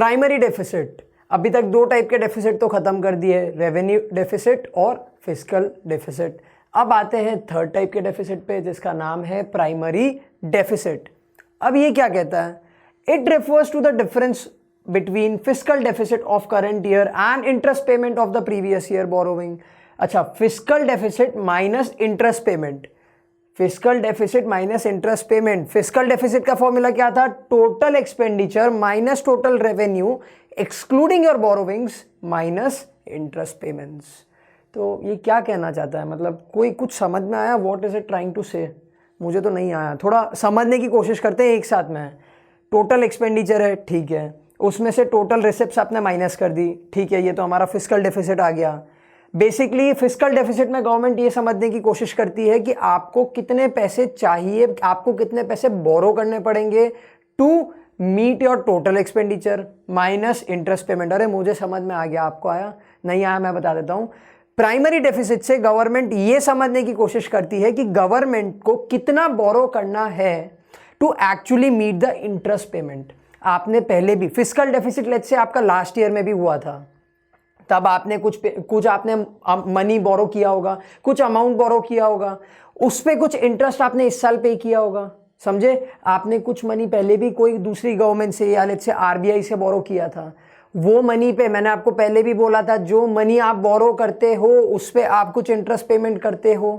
Primary deficit, अभी तक दो टाइप के डेफिसिट तो खत्म कर दिए, रेवेन्यू डेफिसिट और फिस्कल डेफिसिट। अब आते हैं थर्ड टाइप के डेफिसिट पे जिसका नाम है प्राइमरी डेफिसिट। अब ये क्या कहता है? It refers to the difference between fiscal deficit of current year and interest payment of the previous year borrowing. अच्छा, fiscal deficit minus interest payment, fiscal deficit minus interest payment. Fiscal deficit का formula क्या था? Total expenditure minus total revenue excluding your borrowings minus interest payments. तो ये क्या कहना चाहता है? मतलब कोई कुछ समझ में आया? What is it trying to say? मुझे तो नहीं आया, थोड़ा समझने की कोशिश करते हैं एक साथ में। टोटल एक्सपेंडिचर है, ठीक है, उसमें से टोटल रिसिप्ट्स आपने माइनस कर दी, ठीक है, ये तो हमारा फिस्कल डेफिसिट आ गया। बेसिकली फिस्कल डेफिसिट में गवर्नमेंट ये समझने की कोशिश करती है कि आपको कितने पैसे चाहिए, आपको कितने पैसे बोरो करने पड़ेंगे to meet your total expenditure minus interest payment. अरे मुझे समझ में आ गया, आपको आया? नहीं आया, मैं बता देता हूं। प्राइमरी डेफिसिट से गवर्नमेंट ये समझने की कोशिश करती है कि गवर्नमेंट को कितना बोरो करना है to actually meet the interest payment. आपने पहले भी फिस्कल डेफिसिट लेट से आपका लास्ट ईयर में भी हुआ था, तब आपने कुछ आपने मनी बोरो किया होगा, कुछ अमाउंट बोरो किया होगा, उस पर कुछ इंटरेस्ट आपने इस साल पे किया होगा, समझे? आपने कुछ मनी पहले भी कोई दूसरी गवर्नमेंट से या लेट्स से आरबीआई से बोरो किया था, वो मनी पे मैंने आपको पहले भी बोला था जो मनी आप बोरो करते हो उस पे आप कुछ इंटरेस्ट पेमेंट करते हो,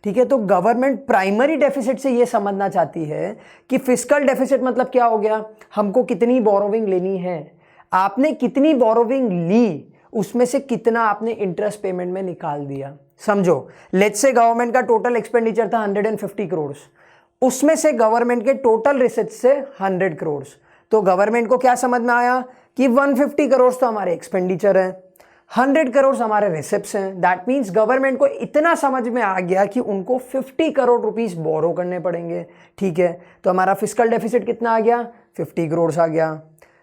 ठीक है। तो गवर्नमेंट प्राइमरी डेफिसिट से ये समझना चाहती है कि फिस्कल डेफिसिट मतलब क्या हो गया, हमको कितनी बोरोविंग लेनी है, आपने कितनी बोरोविंग ली, उसमें से कितना आपने इंटरेस्ट पेमेंट में निकाल दिया। समझो, लेट्स से गवर्नमेंट का टोटल एक्सपेंडिचर था 150 करोड़, उसमें से गवर्नमेंट के टोटल रिसिप्ट से 100 करोड़, तो गवर्नमेंट को क्या समझ में आया कि 150 करोड़ तो हमारे एक्सपेंडिचर है, 100 करोड़ हमारे रिसिप्ट्स हैं। दैट मीन्स गवर्नमेंट को इतना समझ में आ गया कि उनको 50 करोड़ रुपीस बोरो करने पड़ेंगे, ठीक है। तो हमारा फिस्कल डेफिसिट कितना आ गया? 50 करोड़ आ गया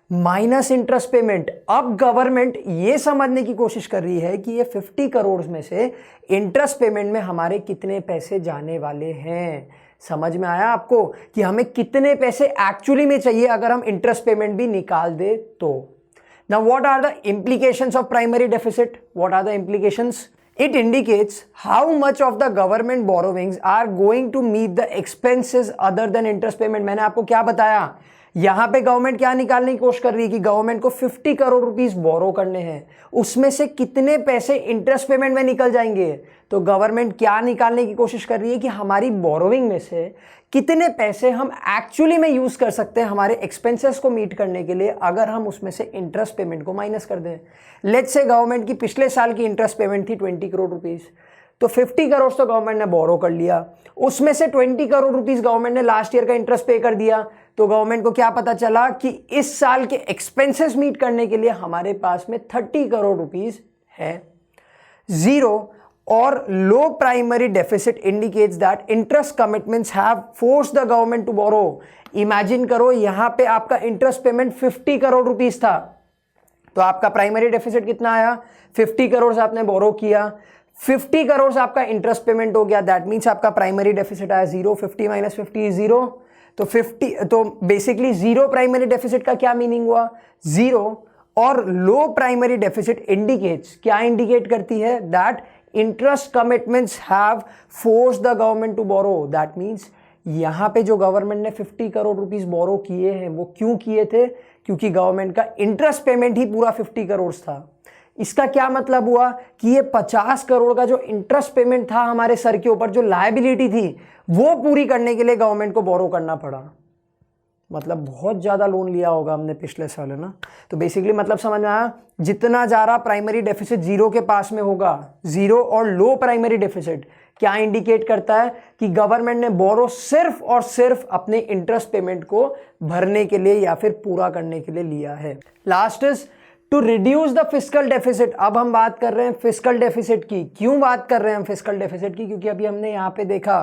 माइनस इंटरेस्ट पेमेंट। अब गवर्नमेंट ये समझने की कोशिश कर रही है कि ये 50 करोड़ में से इंटरेस्ट पेमेंट में हमारे कितने पैसे जाने वाले हैं। समझ में आया आपको कि हमें कितने पैसे एक्चुअली में चाहिए अगर हम इंटरेस्ट पेमेंट भी निकाल दे तो। Now what are the implications of primary deficit? What are the implications? It indicates how much of the government borrowings are going to meet the expenses other than interest payment। मैंने आपको क्या बताया, यहां पे government क्या निकालने की कोशिश कर रही है कि गवर्नमेंट को 50 करोड़ रुपीस बोरो करने हैं, उसमें से कितने पैसे इंटरेस्ट पेमेंट में निकल जाएंगे। तो गवर्नमेंट क्या निकालने की कोशिश कर रही है कि हमारी बोरोविंग में से कितने पैसे हम एक्चुअली में यूज कर सकते हैं हमारे एक्सपेंसेस को मीट करने के लिए, अगर हम उसमें से इंटरेस्ट पेमेंट को माइनस कर दें। लेट्स से गवर्नमेंट की पिछले साल की इंटरेस्ट पेमेंट थी 20 करोड़ रुपीस, तो 50 करोड़ तो गवर्नमेंट ने बोरो कर लिया, उसमें से 20 करोड़ रुपीस गवर्नमेंट ने लास्ट ईयर का इंटरेस्ट पे कर दिया। तो गवर्नमेंट को क्या पता चला कि इस साल के एक्सपेंसेस मीट करने के लिए हमारे पास में 30 करोड़ रुपीस है। जीरो और low primary deficit indicates that interest commitments have forced the government to borrow. Imagine करो यहां पे आपका इंटरेस्ट पेमेंट 50 करोड़ रुपीस था, तो आपका प्राइमरी डेफिसिट कितना आया? 50 करोड़ से आपने बोरो किया, 50 करोड़ से आपका इंटरेस्ट पेमेंट हो गया, दैट मीन्स आपका प्राइमरी डेफिसिट आया 0। 50 माइनस 50 इज 0, तो बेसिकली जीरो प्राइमरी डेफिसिट का क्या मीनिंग हुआ? जीरो। और लो प्राइमरी डेफिसिट इंडिकेट्स, क्या इंडिकेट करती है? That interest commitments have forced the government to borrow. That means यहां पे जो गवर्नमेंट ने 50 करोड़ रुपीस बोरो किए हैं वो क्यों किए थे? क्योंकि गवर्नमेंट का इंटरेस्ट पेमेंट ही पूरा 50 करोड़ था। इसका क्या मतलब हुआ कि ये 50 करोड़ का जो इंटरेस्ट पेमेंट था हमारे सर के ऊपर, जो लायबिलिटी थी, वो पूरी करने के लिए गवर्नमेंट को बोरो करना पड़ा। मतलब बहुत ज़्यादा लोन लिया होगा हमने पिछले साल, है ना। तो बेसिकली मतलब समझ में आया, जितना ज़्यादा प्राइमरी डेफिसिट जीरो के पास में होगा, जीरो और लो प्राइमरी डेफिसिट क्या इंडिकेट करता है कि गवर्नमेंट ने बोरो सिर्फ और सिर्फ अपने इंटरेस्ट पेमेंट को भरने के लिए या फिर पूरा करने के लिए लिया है। Last is to reduce the fiscal deficit. अब हम बात कर रहे हैं फिस्कल डेफिसिट की। क्यों बात कर रहे हैं हम फिस्कल डेफिसिट की? क्योंकि अभी हमने यहाँ पे देखा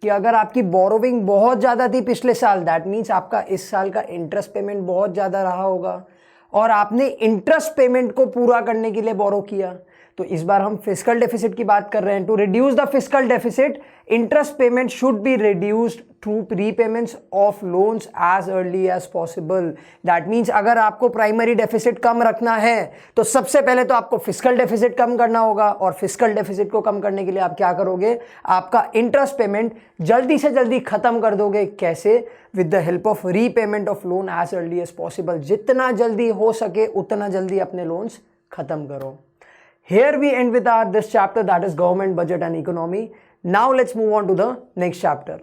कि अगर आपकी बोरोविंग बहुत ज़्यादा थी पिछले साल, दैट मीन्स आपका इस साल का इंटरेस्ट पेमेंट बहुत ज़्यादा रहा होगा और आपने इंटरेस्ट पेमेंट को पूरा करने के लिए बोरो किया, तो इस बार हम फिस्कल डेफिसिट की बात कर रहे हैं। To reduce the fiscal deficit, interest payment should be reduced through prepayments of loans as early as possible. That means अगर आपको प्राइमरी डेफिसिट कम रखना है तो सबसे पहले तो आपको फिस्कल डेफिसिट कम करना होगा, और फिस्कल डेफिसिट को कम करने के लिए आप क्या करोगे, आपका इंटरेस्ट पेमेंट जल्दी से जल्दी खत्म कर दोगे। कैसे? With the help of repayment of loan as early as possible. जितना जल्दी हो सके उतना जल्दी अपने लोन्स खत्म करो। Here we end with this chapter, that is government budget and economy. Now let's move on to the next chapter.